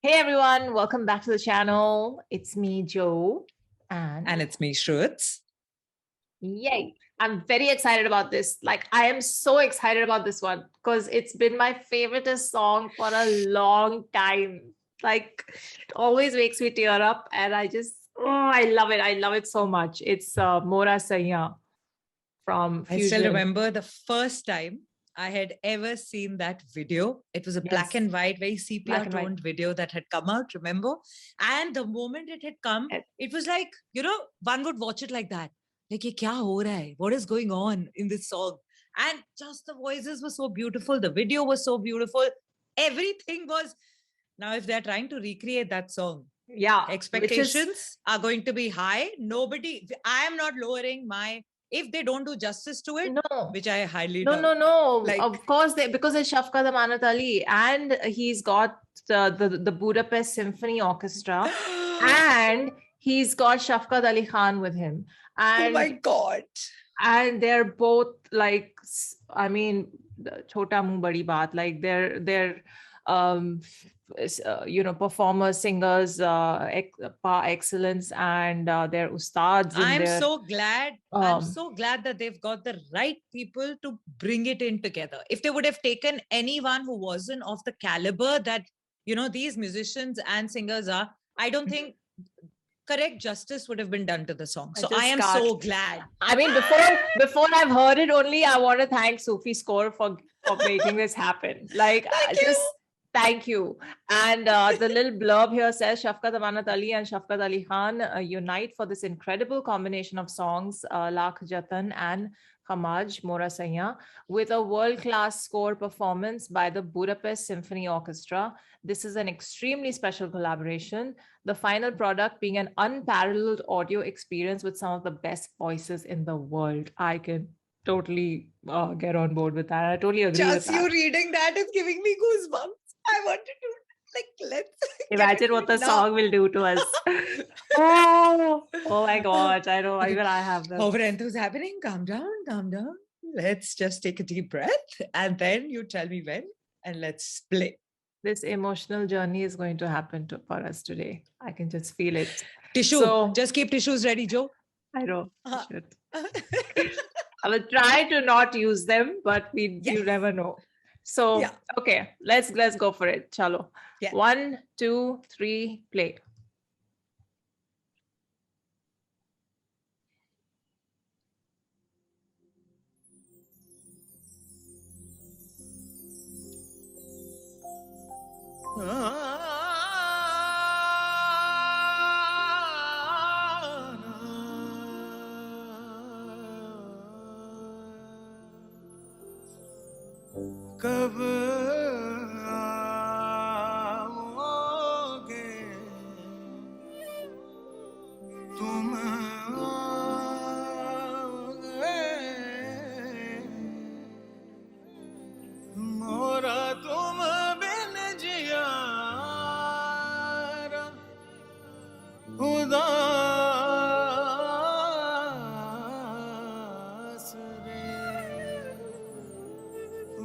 Hey everyone, welcome back to the channel. It's me, Joe, and it's me, Shruts. yay! I'm very excited about this. Like, I am so excited about this one because it's been my favoriteest song for a long time. Like, it always makes me tear up, and I love it. I love it so much. It's Mora Saiya from I still Fusion. remember the first time I had ever seen that video. It was a black Yes, and white, very black sepia and white. toned video that had come out, remember? And the moment it had come, it was like, one would watch it like that. Like, ye kya ho raha hai? What is going on in this song? And just the voices were so beautiful. The video was so beautiful. Everything was. Now, if they're trying to recreate that song, Yeah, expectations are going to be high. I am not lowering my, if they don't do justice to it, no. which I highly No, doubt. no, no. Like, Of course, because it's Shafqat Amanat Ali, and he's got the Budapest Symphony Orchestra, and he's got Shafqat Ali Khan with him, oh my and God. they're both like, I mean, chota muh badi baat. Like they're um performers, singers, par excellence, and they're ustads in I'm their so glad. I'm so glad that they've got the right people to bring it in together. If they would have taken anyone who wasn't of the caliber that, these musicians and singers are, I don't think correct justice would have been done to the song. So I am so glad. I mean, before I've heard it only, I want to thank Sufi Score for making this happen. Like, thank you. And the little blurb here says Shafqat Amanat Ali and Shafqat Ali Khan unite for this incredible combination of songs, Lakh Jatan and Khamaj Mora Saiya, with a world-class score performance by the Budapest Symphony Orchestra. This is an extremely special collaboration, the final product being an unparalleled audio experience with some of the best voices in the world. I can totally get on board with that. I totally agree with Just that. you reading that is giving me goosebumps. I wanted to let's imagine what the song will do to us. oh my God. I know, even I have them. Overenthu's happening. Calm down, calm down. Let's just take a deep breath and then you tell me when and let's play. This emotional journey is going to happen for us today. I can just feel it. Tissue. So, just keep tissues ready, Joe. I know. I should. I will try to not use them, but you never know. So, okay, let's go for it. Chalo. 1, 2, 3, play. कब आओगे तुम आओगे मोरा तुम बिन जिया उदास रे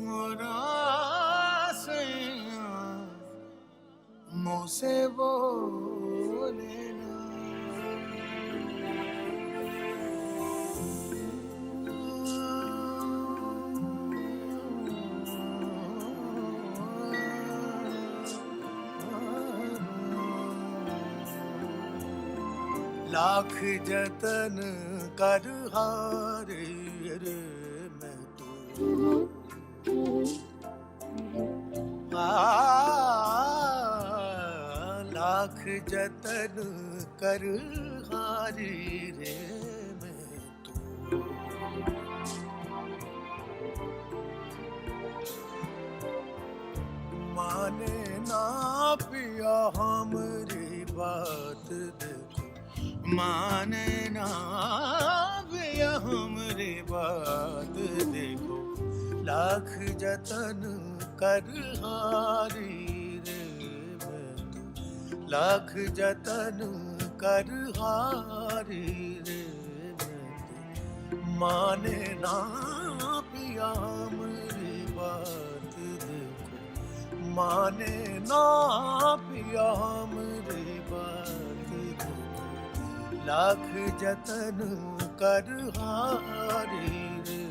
मोरा सैया मुझसे बोले ना लाख जतन कर हारे रे मैं तो लाख जतन कर हारी रे मैं तो माने ना पिया हमरी बात देखो माने ना पिया हमरी बात देखो लाख जतन कर हारी रे मैं तो लाख जतन कर हारी रे मैं तो माने ना पिया हमरी बात देखो माने ना पिया हमरी बात देखो, लाख जतन कर हारी रे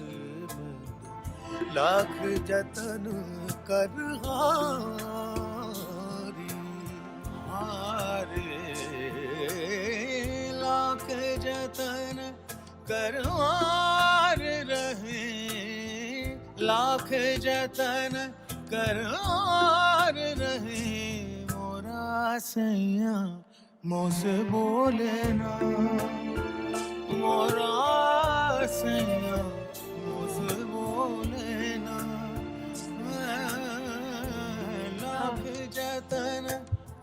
बंद, लाख जतन कर हारी हारे, लाख जतन कर हार रहे, लाख जतन कर हार रहे, मोरा सैया मुझसे बोले ना, मोरा सैया मुझसे बोले ना, लाख जतन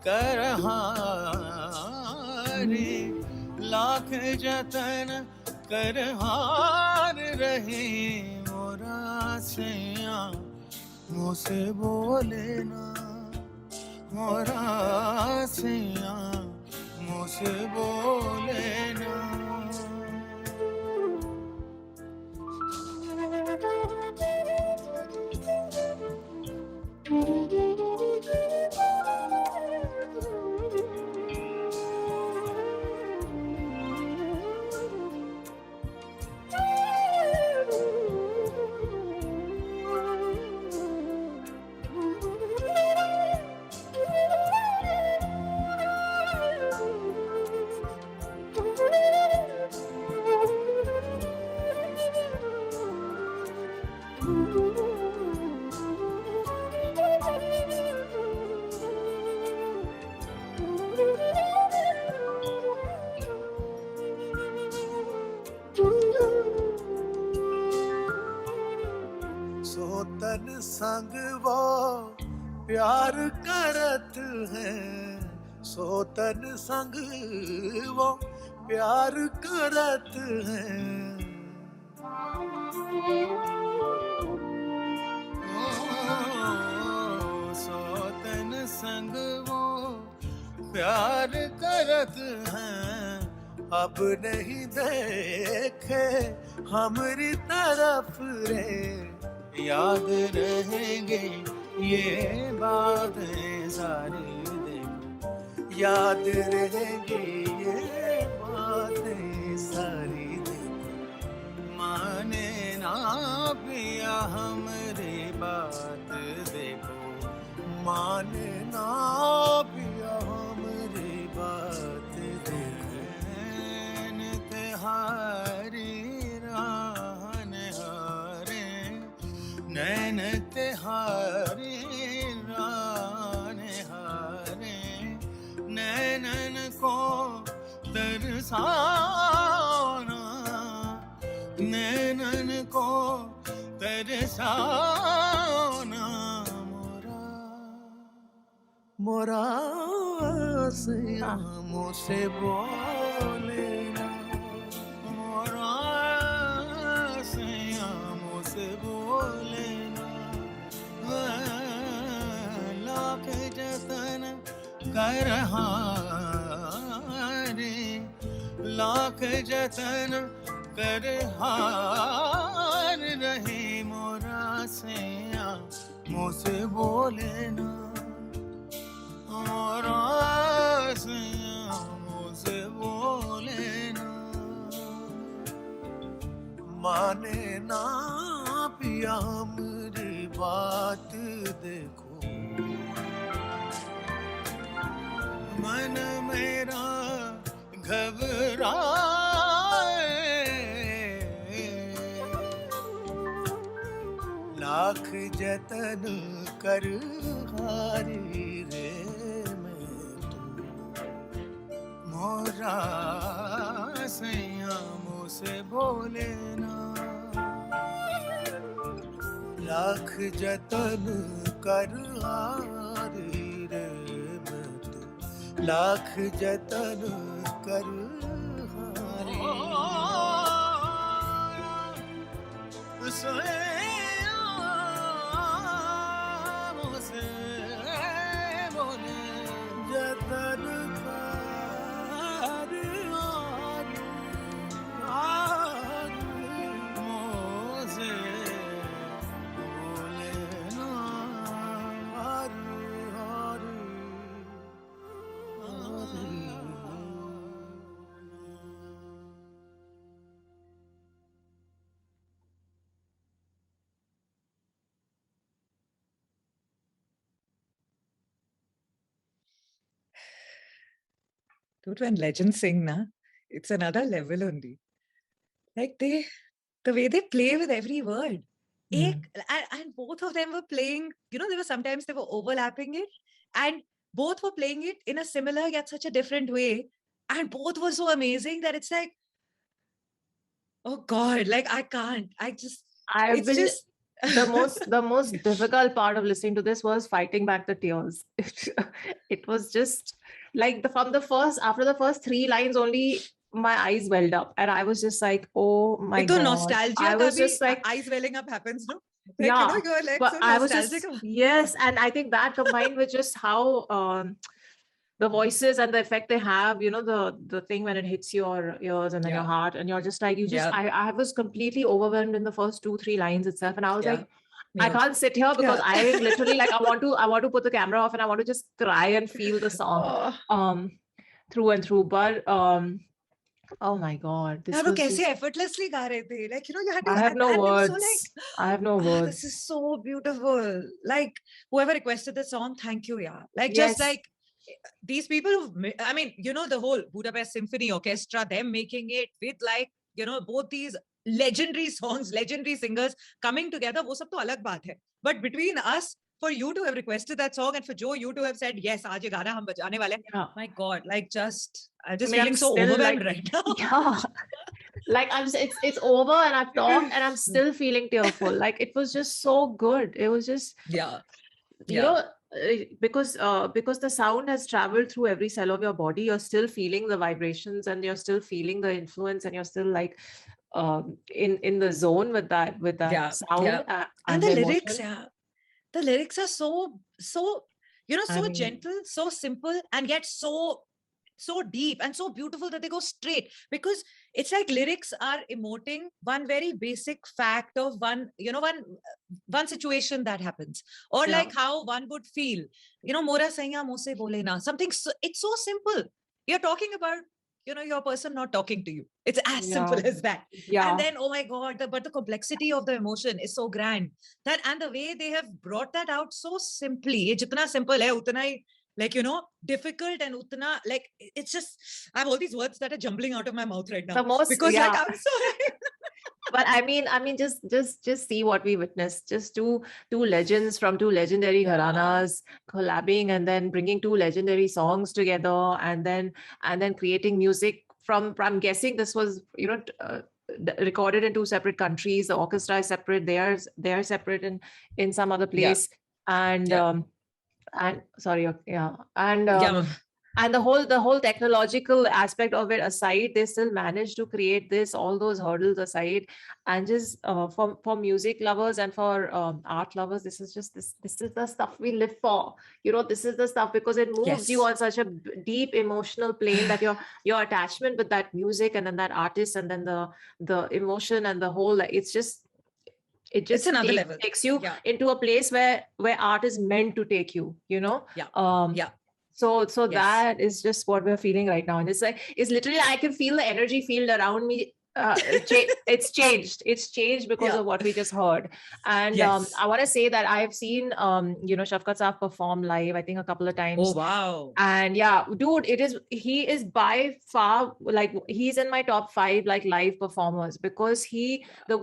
कर हारे, लाख जतन कर हार रहे, मोरा सैया मुझसे बोले ना, मोरा सैया मुझसे बोले ना। सोतन संग वो प्यार करत है, सोतन संग वो प्यार करत है, सोतन संग वो प्यार करत हैं, अब नहीं देखे हमारी तरफ रे, याद रहेंगे ये बातें सारी देखो, याद रहेंगे ये बातें सारी देखो, माने ना पिया हमारी बात देखो, माने ना पिया हमारी बात देखो, तिहारी राहन हारे, नैन तिहारी राहन हारे, नैनन को तरसाना, नैनन को तरसाना, मोरा मोरा सैया मुझसे बोले ना, मोरा सैया मुझसे बोले ना, लाख जतन कर हारे, लाख जतन कर हार रहे, मोरा सैया मुझसे बोले ना, मोरा सैया मुझसे बोले ना, माने ना पिया मेरी बात देखो, मन मेरा घबराए, लाख जतन कर हारी रे मैं तू, मोरा सैया मुझसे बोले ना, लाख जतन कर हारी रे मैं तू, लाख जतन कर हारी मुझसे बोले, जतन कर हारी मुझसे बोले ना, Dude, when legends sing, na, it's another level only. Like the way they play with every word. And both of them were playing, there were sometimes they were overlapping it, and both were playing it in a similar yet such a different way. And both were so amazing that it's like, oh God, like I can't. I've been the most difficult part of listening to this was fighting back the tears. It was just like after the first three lines only, my eyes welled up, and I was just like, oh my God. Nostalgia. I was just like, eyes welling up happens, no? Like, yeah, you're like, but so I was just nostalgic. yes, and I think that combined with just how the voices and the effect they have, the thing when it hits your ears and then your heart, and you're just like, I was completely overwhelmed in the first 2-3 lines itself, and I was like, I can't sit here because I literally like I want to put the camera off and I want to just cry and feel the song through and through. But oh my God, this was just effortlessly ga rahe the. Like, you had to, I have no words. So like, I have no words. This is so beautiful. Like, whoever requested the song, thank you, Like, yes. Just like these people I mean, the whole Budapest Symphony Orchestra, them making it with like, both these legendary songs, legendary singers coming together, wo sab to alag baat hai. But between us, for you to have requested that song and for Joe, you to have said, yes, aaj ye gana hum bajane wale. Yeah. My God, like I'm just feeling so overwhelmed right now. Yeah. Like it's over and I've talked and I'm still feeling tearful. Like it was just so good. It was just, because the sound has traveled through every cell of your body, you're still feeling the vibrations and you're still feeling the influence and you're still like in the zone with that sound and the lyrics. The lyrics are so gentle, so simple, and yet so deep and so beautiful that they go straight, because it's like lyrics are emoting one very basic fact of one situation that happens, or like how one would feel, mora saiya muh se bole na, something it's so simple. You're talking about your person not talking to you. It's as simple as that. And then, oh my God, but the complexity of the emotion is so grand, and the way they have brought that out so simply. Ye jitna simple hai, utna hi, like, difficult, and utna, like, it's just, I have all these words that are jumbling out of my mouth right now. Because like, I'm sorry. But I mean, just see what we witnessed. Just two legends from two legendary gharanas collabing and then bringing two legendary songs together, and then creating music from. I'm guessing this was recorded in two separate countries. The orchestra is separate. They are separate in some other place. And the whole technological aspect of it aside, they still managed to create all those hurdles aside, and just for music lovers and for art lovers, this is the stuff we live for. This is the stuff, because it moves you on such a deep emotional plane, that your attachment with that music and then that artist and then the emotion and the whole, it just another level. Takes you into a place where art is meant to take you. So that is just what we're feeling right now. And it's literally, I can feel the energy field around me. It's changed because of what we just heard. And I want to say that I've seen Shafqat Saab perform live, I think a couple of times. Oh wow. And yeah, dude, he is by far, like, he's in my top 5 like live performers, because the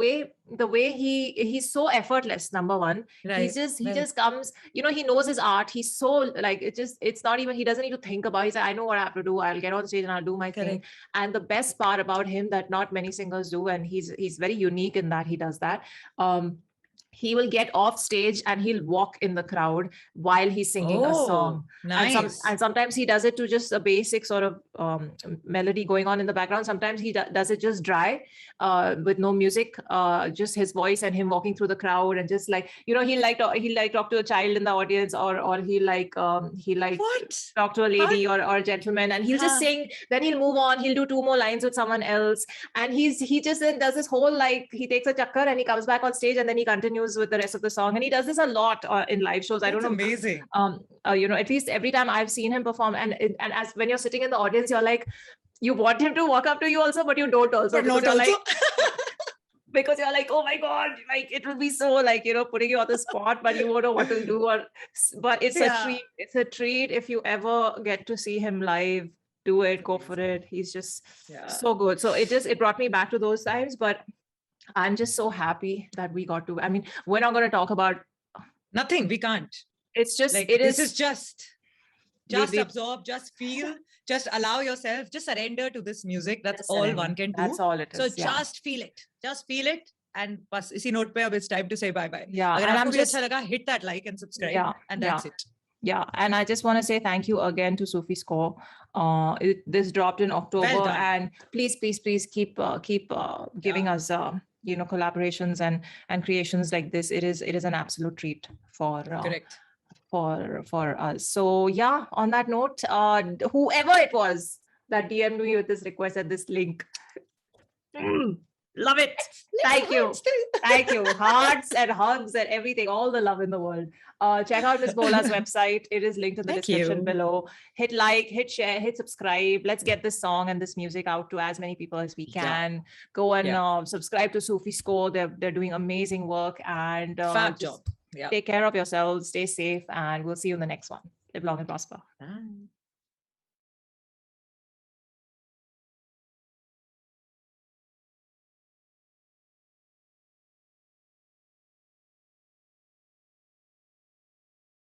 way he's so effortless. Number one, he just comes, he knows his art. He's so like, it's not even, he doesn't need to think about it. He's like, I know what I have to do. I'll get on stage and I'll do my thing. And the best part about him that not many singers do, and he's very unique in that he does that. He will get off stage and he'll walk in the crowd while he's singing a song. Nice. And sometimes he does it to just a basic sort of melody going on in the background. Sometimes he does it just dry, with no music, just his voice and him walking through the crowd, and just like, he'll like talk to a child in the audience, or he'll talk to a lady or a gentleman, and he'll just sing. Then he'll move on. He'll do 2 more lines with someone else, and he just then does this whole, like, he takes a chakkar and he comes back on stage and then he continues with the rest of the song. And he does this a lot in live shows. I don't know. Amazing. At least every time I've seen him perform, and as when you're sitting in the audience, you're like, you want him to walk up to you also, but you don't also. But not also. Like, because you're like, oh my God, like, it will be so, like, putting you on the spot, but you won't know what to do. But it's a treat. It's a treat if you ever get to see him live. do it, go for it. He's just Yeah. so good. So it brought me back to those times, but I'm just so happy that we got to. I mean, we're not going to talk about. Nothing. We can't. It's just Like, it this is is just we- absorb, just feel, just allow yourself, just surrender to this music. That's all surrender. one can do. That's all it is. So yeah. just feel it. Just feel it. And bas isi note pe ab it's time to say bye bye. Yeah, Agar and aapko I'm bhi just acha laga, hit that like and subscribe. Yeah, And that's it. yeah, and I just want to say thank you again to Sufi Score. This dropped in October, Well done. and please keep giving us collaborations and creations like this. It is an absolute treat for Correct. for us. So yeah, on that note, whoever it was that DM'd me with this request at this link, love it. Thank you. Thank you. Hearts and hugs and everything, all the love in the world. Check out Miss Bola's website. It is linked in the Thank description you. below. Hit like, hit share, hit subscribe. Let's get this song and this music out to as many people as we can. Go and subscribe to Sufi Score. They're doing amazing work, and Fab just job. Yeah. take care of yourselves, stay safe, and we'll see you in the next one. Live long and prosper. Bye.